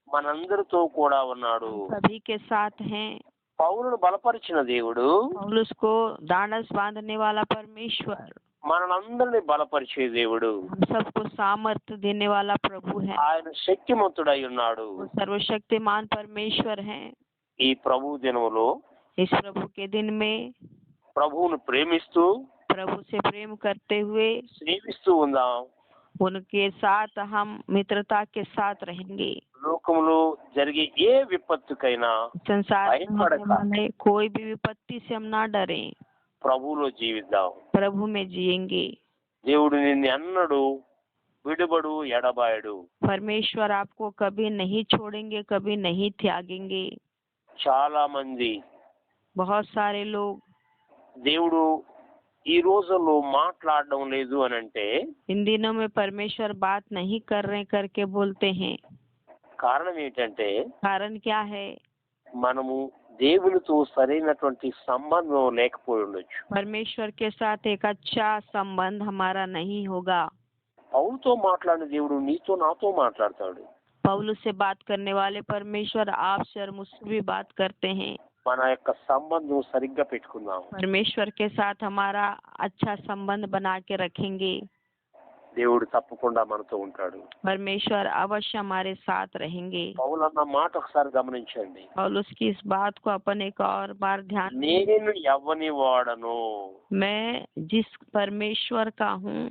మనందరితో కూడా ఉన్నాడు. सभी के साथ हैं। పౌలును బలపరిచిన దేవుడు पौलुस को दानस बांधने वाला परमेश्वर, మనందరిని బలపరిచే దేవుడు. हम सबको सामर्थ देने वाला प्रभु है। ఆయన శక్తిమంతుడై ఉన్నాడు. वो सर्वशक्तिमान परमेश्वर है। ఈ ప్రభు దినములో इस प्रभु के दिन में ప్రభువును ప్రేమిస్తూ प्रभु से प्रेम करते हुए సేవిస్తూ ఉందాం. उनके साथ हम मित्रता के साथ रहेंगे। లోకములో జరిగే ఏ విపత్తుకైనా संसार में होने భయపడక वाले कोई भी विपत्ति से हम ना डरें, ప్రభువులో జీవిద్దాం. प्रभु में जिएंगे। దేవుడు నిన్ను ఎన్నడూ విడుబడు ఎడబాయడు. परमेश्वर आपको कभी नहीं छोड़ेंगे, कभी नहीं त्यागेंगे। చాలా మంది बहुत सारे लोग దేవుడు ఈ రోజుల్లో మాట్లాడడం లేదు అని అంటే इन दिनों में परमेश्वर बात नहीं कर रहे करके बोलते हैं। కారణం ఏంటంటే कारण क्या है? మనము దేవునితో సరైనటువంటి సంబంధం లేకపోయి ఉండొచ్చు. परमेश्वर के साथ एक अच्छा संबंध हमारा नहीं होगा। పౌలుతో మాట్లాడిన దేవుడు నీతో నాతో మాట్లాడతాడు. पौलुस से बात करने वाले परमेश्वर आपसे और मुझसे भी बात करते हैं। మన యొక్క సంబంధం సరిగ్గా పెట్టుకుందాం. परमेश्वर के साथ हमारा अच्छा संबंध बना के रखेंगे। దేవుడు తప్పకుండా మనతో ఉంటాడు. परमेश्वर अवश्य हमारे साथ रहेंगे। పౌలు అన్న మాట ఒకసారి గమనించండి. पौलुस की इस बात को अपन एक और बार ध्यान నేను ఎవని వాడను. मैं जिस परमेश्वर का हूँ।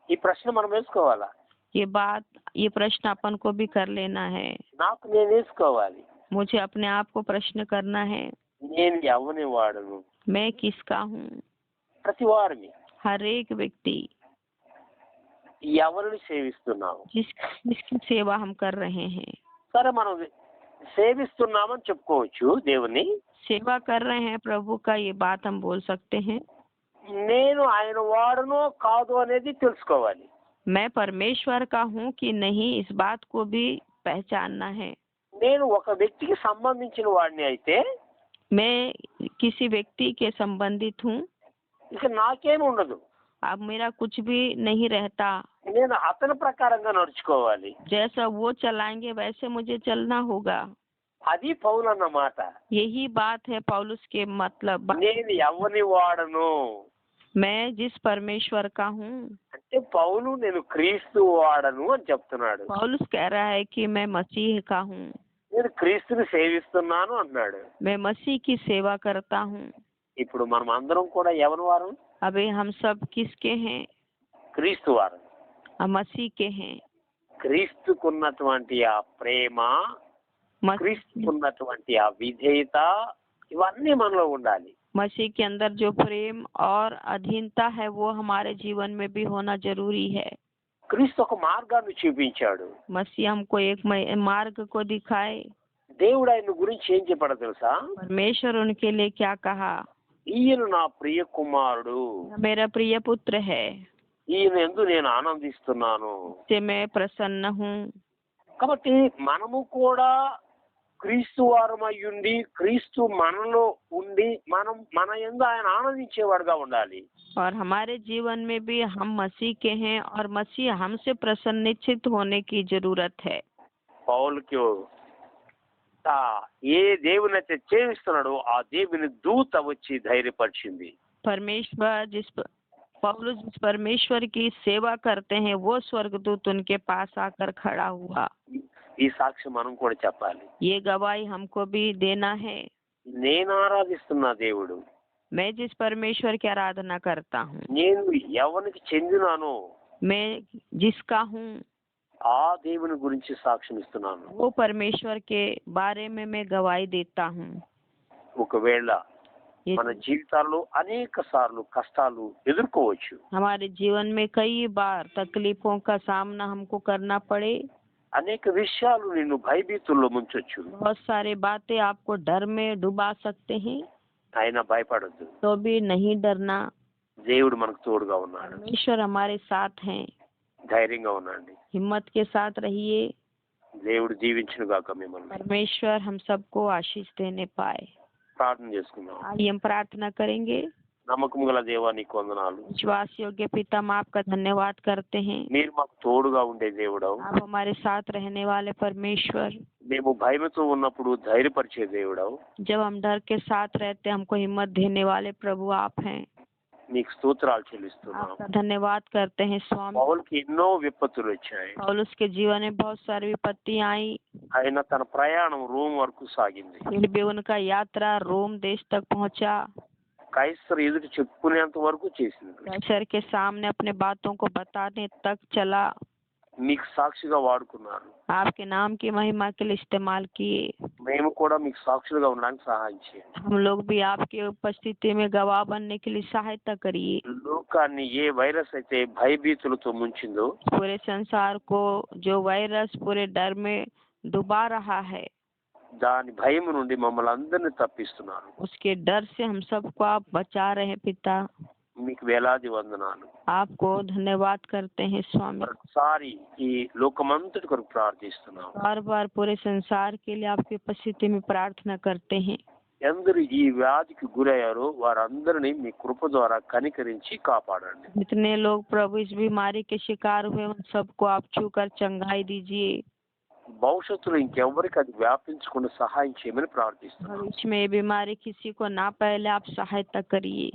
ఈ ప్రశ్న మనం వేసుకోవాలా? ये प्रश्न अपन को भी कर लेना है। నాకు నేను వేసుకోవాలి. मुझे अपने आप को प्रश्न करना है, నేను ఎవని వాడను. मैं किसका हूँ। ప్రతి వారిని हर एक व्यक्ति ఎవరిని సేవిస్తున్నాము. जिसकी सेवा हम कर रहे हैं। సరే మనం సేవిస్తున్నామని చెప్పుకోవచ్చు దేవుని. सेवा कर रहे हैं प्रभु का, ये बात हम बोल सकते हैं। నేను ఆయన వాడనో కాదు అనేది తెలుసుకోవాలి. मैं परमेश्वर का हूँ कि नहीं, इस बात को भी पहचानना है। నేను ఒక వ్యక్తికి సంబంధించిన వాడిని అయితే मैं किसी व्यक्ति के संबंधित हूँ, ఇక నాకేమి ఉండదు. अब मेरा कुछ भी नहीं रहता। నేను అతని ప్రకారంగా నడుచుకోవాలి. जैसा वो चलाएंगे वैसे मुझे चलना होगा। అది పౌలు అన్న మాట. यही बात है पौलुस के मतलब। నేను ఎవరిని వాడను मैं जिस परमेश्वर का हूँ। అంటే పౌలు నేను క్రీస్తు వాడను అని చెప్తున్నాడు. पौलुस कह रहा है कि मैं मसीह का हूँ, నేను క్రీస్తుని సేవిస్తున్నాను అన్నాడు. मैं मसीह की सेवा करता हूँ। ఇప్పుడు మనం అందరం కూడా ఎవరి వారం? अभी हम सब किसके हैं? క్రీస్తు వారం. हम मसीह के हैं। క్రీస్తుకున్నటువంటి ఆ ప్రేమ, క్రీస్తుకున్నటువంటి ఆ విధేయత ఇవన్నీ మనలో ఉండాలి. मसीह के अंदर जो प्रेम और अधीनता है वो हमारे जीवन में भी होना जरूरी है। క్రీస్తు ఒక మార్గాన్ని చూపించాడు. मसीह हमको एक मार्ग को दिखाए। దేవుడు ఆయన గురించి ఏం చెప్పాడో తెలుసా? परमेश्वर उनके लिए क्या कहा? ఈయన నా ప్రియ కుమారుడు, मेरा प्रिय पुत्र है, ఈయన యందు నేను ఆనందిస్తున్నాను. से मैं प्रसन्न हूँ। కాబట్టి మనము కూడా క్రీస్తు వారమై ఉండి క్రీస్తు మనలో ఉండి మన యందు ఆయన ఆనందించేవాడుగా ఉండాలి. और हमारे जीवन में भी हम मसीह के हैं और मसीह हमसे प्रसन्नचित होने की जरूरत है। పౌలుకి ఏ దేవునైతే చేస్తున్నాడో ఆ దేవుని దూత వచ్చి ధైర్యపరిచింది. पौलुस जिस परमेश्वर की सेवा करते हैं वो स्वर्गदूत उनके पास आकर खड़ा हुआ। ఈ సాక్ష్యం మనం కూడా చెప్పాలి. ये गवाही हमको भी देना है। నేను ఆరాధిస్తున్న దేవుడు, मैं जिस परमेश्वर की आराधना करता हूँ, నేను ఎవరికి చెందినానో मैं जिसका हूँ, ఆ దేవుని గురించి సాక్ష్యం ఇస్తున్నాను. वो परमेश्वर के बारे में मैं गवाही देता हूँ। ఒకవేళ మన జీవితాల్లో అనేక సార్లు కష్టాలు ఎదుర్కోవచ్చు. हमारे जीवन में कई बार तकलीफों का सामना हमको करना पड़े। అనేక విషయాలు నిన్ను భయభీతుల్లో ముంచొచ్చు. बहुत सारी बातें आपको डर में डुबा सकते हैं, అయినా భయపడద్దు. तो भी नहीं डरना। దేవుడు మనకు తోడుగా ఉన్నాడు. परमेश्वर हमारे साथ हैं। ధైర్యంగా ఉండండి. हिम्मत के साथ रहिए। దేవుడు దీవించును గాక మిమ్మల్ని. परमेश्वर हम सबको आशीष देने पाए। ప్రార్థన చేసుకుందాం. आइए हम प्रार्थना करेंगे। నమ్మకం గల దేవా నీకు వందనాలు. विश्वास योग्य पिता, हम आपका धन्यवाद करते हैं। మీరు మాకు తోడుగా ఉండే దేవుడవు. आप हमारे साथ रहने वाले परमेश्वर। మేము భయముతో ఉన్నప్పుడు ధైర్యపరిచే దేవుడవు. जब हम डर के साथ रहते हमको हिम्मत देने वाले प्रभु आप हैं। నీకు స్తోత్రాలు చెల్లిస్తున్నాం. आपका धन्यवाद करते हैं स्वामी। పౌలుకి ఎన్నో విపత్తులు వచ్చాయి. पौलुस के जीवन में बहुत सारी विपत्ति आई, ఆయన తన ప్రయాణం రోమ్ వరకు సాగింది. फिर भी उनका यात्रा रोम देश तक पहुंचा। కైసర్ ఎదుట చెప్పుకునేంత వరకు చేసింది. कैसर के सामने अपने बातों को बताने तक चला। మీకు సాక్షిగా వాడుకున్నారు. आपके नाम की महिमा के लिए इस्तेमाल किए। మేము కూడా మీకు సాక్షులుగా ఉండడానికి సహాయం చేయండి. हम लोग भी आपके उपस्थिति में गवाह बनने के लिए सहायता करिए। లోకాన్ని ఏ వైరస్ అయితే భయభీతులతో ముంచిందో पूरे संसार को जो वायरस पूरे डर में डुबा रहा है, దాని భయం నుండి మమ్మల్ని అందరినీ తప్పిస్తున్నారు. उसके डर से हम सबको आप बचा रहे हैं पिता। మీకు వేలాది వందనాలు. आपको धन्यवाद करते हैं स्वामी। మరొకసారి ఈ లోకమంతటి కొరకు ప్రార్థిస్తున్నాం. बार बार पूरे संसार के लिए आपकी उपस्थिति में प्रार्थना करते हैं। ఎందరు ఈ వ్యాధికి గురయ్యారో వారందరినీ మీ కృప ద్వారా కనికరించి కాపాడండి. जितने लोग प्रभु इस बीमारी के शिकार हुए उन सबको आप छूकर चंगाई दीजिए। భవిష్యత్తులో ఇంకెవరికి అది వ్యాపించకుండా సహాయం చేయమని ప్రార్థిస్తున్నాను. भविष्य में ये बीमारी किसी को ना फैले, आप सहायता करिए।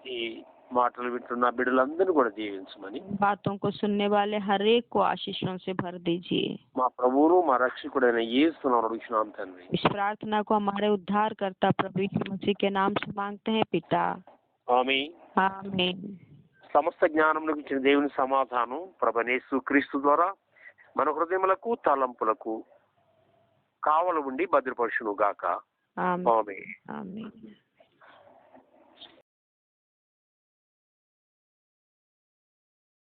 ఈ మాటలు వింటున్న బిడ్డలందరినీ కూడా దీవించమని, बातों को सुनने वाले हर एक को आशीषों से भर दीजिए। మా ప్రభువును మా రక్షకుడైన యేసు నామమున అడుగుచున్నాం తండ్రి. इस प्रार्थना को हमारे उद्धारकर्ता प्रभु यीशु मसीह के नाम से मांगते हैं पिता, ఆమేన్. आमीन। సమస్త జ్ఞానములకు ఇచ్చిన దేవుని సమాధానం ప్రభువైన క్రీస్తు ద్వారా మన హృదయములకు తలంపులకు కావలి ఉండి భద్రపరచును గాక. आमीन ఆమేన్. आमीन।